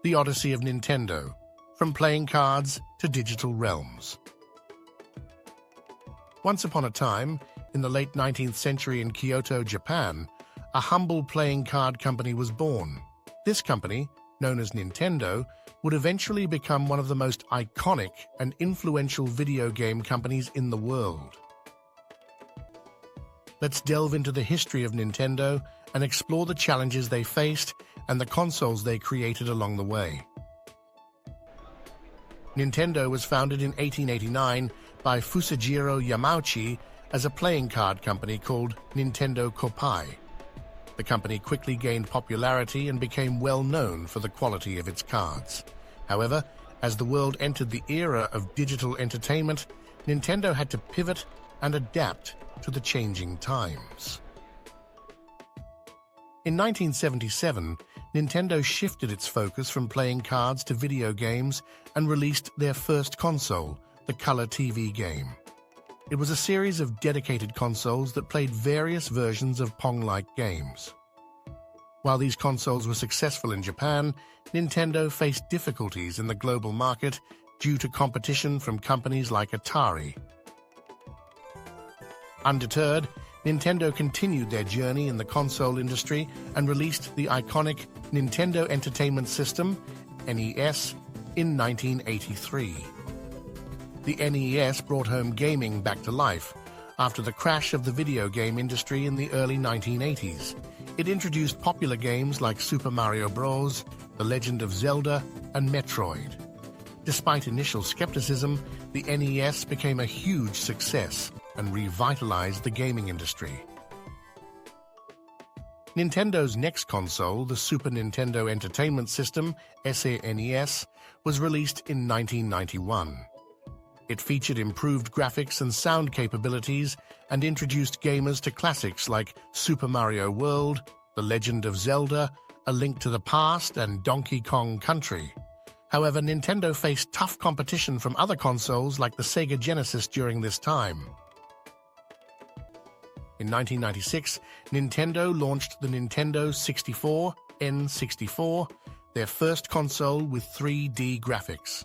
the Odyssey of Nintendo, from playing cards to digital realms. Once upon a time, in the late 19th century in Kyoto, Japan, a humble playing card company was born. This company, known as Nintendo, would eventually become one of the most iconic and influential video game companies in the world. Let's delve into the history of Nintendo and explore the challenges they faced and the consoles they created along the way. Nintendo was founded in 1889 by Fusajiro Yamauchi as a playing card company called Nintendo Koppai. The company quickly gained popularity and became well known for the quality of its cards. However, as the world entered the era of digital entertainment, Nintendo had to pivot and adapt to the changing times. In 1977, Nintendo shifted its focus from playing cards to video games and released their first console, the Color TV game. It was a series of dedicated consoles that played various versions of Pong-like games. While these consoles were successful in Japan, Nintendo faced difficulties in the global market due to competition from companies like Atari. Undeterred, Nintendo continued their journey in the console industry and released the iconic Nintendo Entertainment System, NES, in 1983. The NES brought home gaming back to life after the crash of the video game industry in the early 1980s. It introduced popular games like Super Mario Bros., The Legend of Zelda, and Metroid. Despite initial skepticism, the NES became a huge success and revitalized the gaming industry. Nintendo's next console, the Super Nintendo Entertainment System, SNES, was released in 1991. It featured improved graphics and sound capabilities and introduced gamers to classics like Super Mario World, The Legend of Zelda, A Link to the Past, and Donkey Kong Country. However, Nintendo faced tough competition from other consoles like the Sega Genesis during this time. In 1996, Nintendo launched the Nintendo 64, N64, their first console with 3D graphics.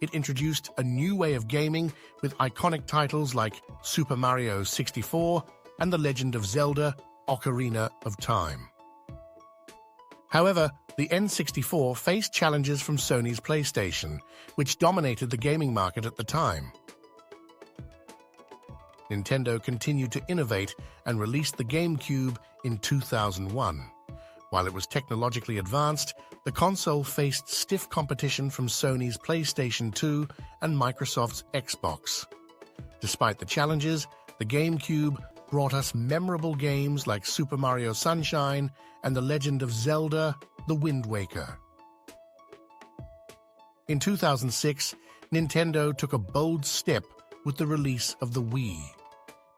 It introduced a new way of gaming with iconic titles like Super Mario 64 and The Legend of Zelda: Ocarina of Time. However, the N64 faced challenges from Sony's PlayStation, which dominated the gaming market at the time. Nintendo continued to innovate and released the GameCube in 2001. While it was technologically advanced, the console faced stiff competition from Sony's PlayStation 2 and Microsoft's Xbox. Despite the challenges, the GameCube brought us memorable games like Super Mario Sunshine and The Legend of Zelda: The Wind Waker. In 2006, Nintendo took a bold step with the release of the Wii.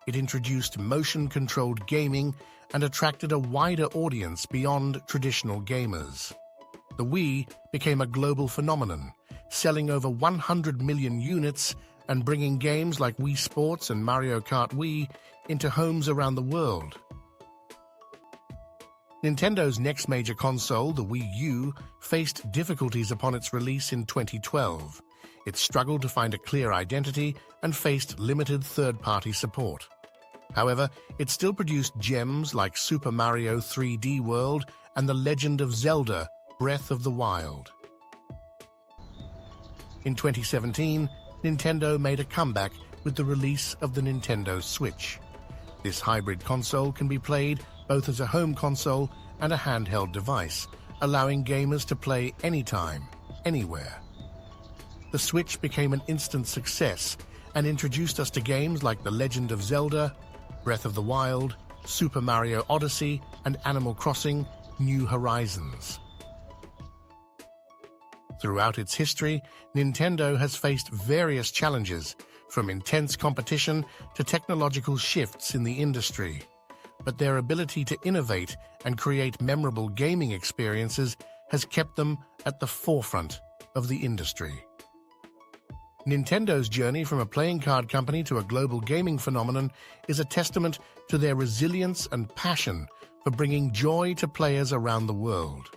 It introduced motion-controlled gaming and attracted a wider audience beyond traditional gamers. The Wii became a global phenomenon, selling over 100 million units and bringing games like Wii Sports and Mario Kart Wii into homes around the world. Nintendo's next major console, the Wii U, faced difficulties upon its release in 2012. It struggled to find a clear identity and faced limited third-party support. However, it still produced gems like Super Mario 3D World and The Legend of Zelda: Breath of the Wild. In 2017, Nintendo made a comeback with the release of the Nintendo Switch. This hybrid console can be played both as a home console and a handheld device, allowing gamers to play anytime, anywhere. The Switch became an instant success and introduced us to games like The Legend of Zelda, Breath of the Wild, Super Mario Odyssey, and Animal Crossing: New Horizons. Throughout its history, Nintendo has faced various challenges, from intense competition to technological shifts in the industry. But their ability to innovate and create memorable gaming experiences has kept them at the forefront of the industry. Nintendo's journey from a playing card company to a global gaming phenomenon is a testament to their resilience and passion for bringing joy to players around the world.